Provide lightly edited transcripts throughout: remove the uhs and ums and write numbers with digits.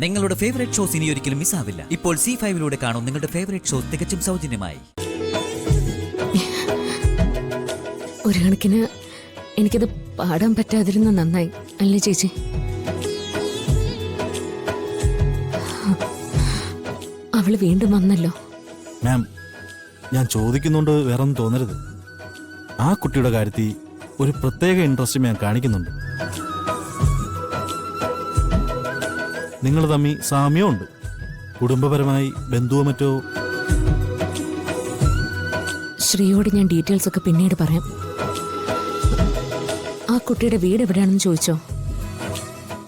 നിങ്ങളുടെ favourite shows ഇനി ഒരിക്കലും മിസ്സാവില്ല. ഇപ്പോൾ C5 കാണും നിങ്ങളുടെ ഫേവറേറ്റ് ഷോസ് തികച്ചും സൗജന്യമായി. ഒരു കണക്കിന് എനിക്കത് പാടാൻ പറ്റാതിരുന്ന നന്നായി അല്ലേ ചേച്ചി? അവള് വീണ്ടും വന്നല്ലോ. മാം, ഞാൻ ചോദിക്കുന്നുണ്ട് വേറൊന്നും തോന്നരുത്. ആ കുട്ടിയുടെ കാര്യത്തിൽ ഒരു പ്രത്യേക ഇൻട്രസ്റ്റ് ഞാൻ കാണിക്കുന്നുണ്ട്. നിങ്ങൾ തമ്മിൽ സാമ്യമുണ്ട്. കുടുംബപരമായി ബന്ധുവോ മറ്റോ. ശ്രീയോട് ഞാൻ ഡീറ്റെയിൽസ് ഒക്കെ പിന്നീട് പറയാം. ആ കുട്ടിയുടെ വീട് എവിടെയാണെന്ന് ചോദിച്ചോ?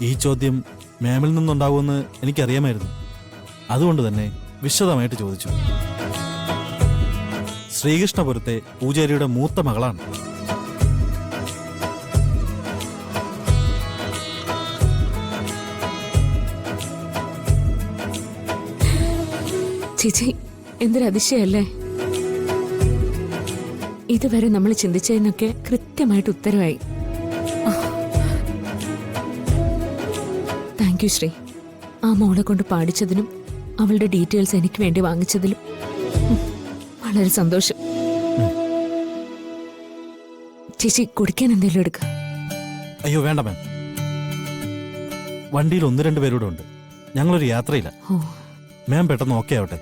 ഈ ചോദ്യം മാമിൽ നിന്നുണ്ടാവുമെന്ന് എനിക്കറിയാമായിരുന്നു. അതുകൊണ്ട് തന്നെ വിശദമായിട്ട് ചോദിച്ചു. ശ്രീകൃഷ്ണപുരത്തെ പൂജാരിയുടെ മൂത്ത മകളാണ്. ചേച്ചി, എന്തൊരു അതിശയല്ലേ! ഇതുവരെ നമ്മൾ ചിന്തിച്ചതിനൊക്കെ കൃത്യമായിട്ട് ഉത്തരവായി. Thank you Shri. ആ മോളെ കൊണ്ട് പാടിച്ചതിനും അവളുടെ ഡീറ്റെയിൽസ് എനിക്ക് വേണ്ടി വാങ്ങിച്ചതിലും വളരെ സന്തോഷം. ചേച്ചി, കുടിക്കാൻ എന്തെങ്കിലും എടുക്ക. അയ്യോ വേണ്ട മാം, വണ്ടിയിൽ 1-2 പേരൂടെ ഉണ്ട്. ഞങ്ങളൊരു യാത്രയില്ല. മാം പെട്ടെന്ന് ഓക്കെ ആവട്ടെ.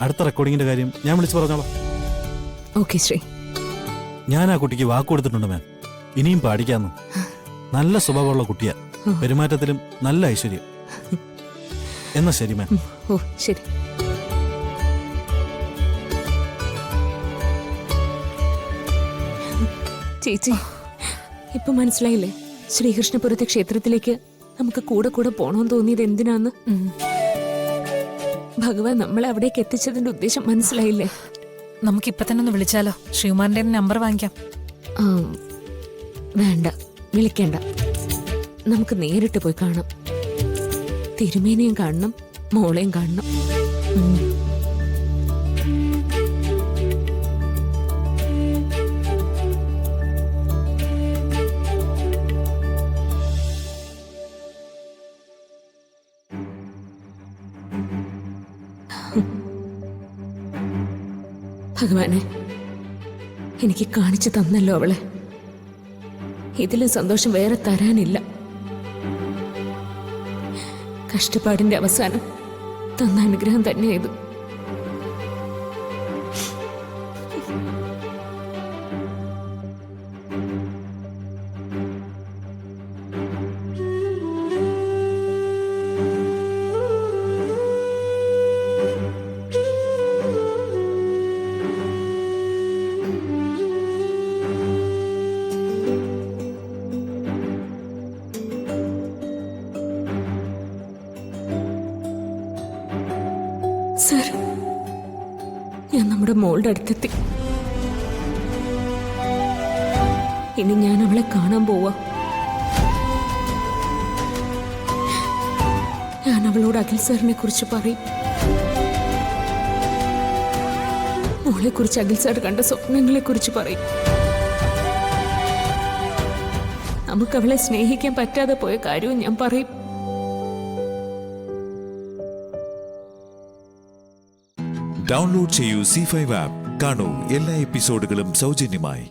അടുത്ത റെക്കോർഡിങ്ങിന്റെ കാര്യം ഞാൻ വിളിച്ചു പറഞ്ഞോളാം. ഓക്കെ ശ്രീ. ഞാൻ ആ കുട്ടിക്ക് വാക്ക് കൊടുത്തിട്ടുണ്ട് മാം, ഇനിയും പാടിക്കാന്ന്. നല്ല സ്വഭാവമുള്ള കുട്ടിയാ, പെരുമാറ്റത്തിലും നല്ല ഐശ്വര്യം. എന്നാ ശരി മാം. ഓ ശരി. ചേച്ചി, ഇപ്പൊ മനസ്സിലായില്ലേ ശ്രീകൃഷ്ണപുരത്തെ ക്ഷേത്രത്തിലേക്ക് നമുക്ക് കൂടെ കൂടെ പോണോന്ന് തോന്നിയത് എന്തിനാന്ന്? ഭഗവാൻ നമ്മളെ അവിടേക്ക് എത്തിച്ചതിന്റെ ഉദ്ദേശം മനസ്സിലായില്ലേ? നമുക്കിപ്പൊ തന്നെ ഒന്ന് വിളിച്ചാലോ? ശ്രീകുമാറിന്റെ നമ്പർ വാങ്ങിക്കാം. വേണ്ട, വിളിക്കണ്ട. നമുക്ക് നേരിട്ട് പോയി കാണാം. തിരുമേനിയും കാണണം, മോളെയും കാണണം. ഭഗവാനെ, എനിക്ക് കാണിച്ചു തന്നല്ലോ അവളെ. ഇതിലും സന്തോഷം വേറെ തരാനില്ല. കഷ്ടപ്പാടിന്റെ അവസാനം തന്ന അനുഗ്രഹം തന്നെയായത്. സർ, ഞാൻ നമ്മുടെ മോളുടെ അടുത്തെത്തി. ഇനി ഞാൻ അവളെ കാണാൻ പോവാ. ഞാൻ അവളോട് അഖിൽ സാറിനെ കുറിച്ച് പറയും. മോളെ കുറിച്ച് അഖിൽ സാർ കണ്ട സ്വപ്നങ്ങളെ കുറിച്ച് പറയും. നമുക്ക് അവളെ സ്നേഹിക്കാൻ പറ്റാതെ പോയ കാര്യവും ഞാൻ പറയും. ഡൗൺലോഡ് ചെയ്യൂ C5 ആപ്പ്. കാണൂ എല്ലാ എപ്പിസോഡുകളും സൗജന്യമായി.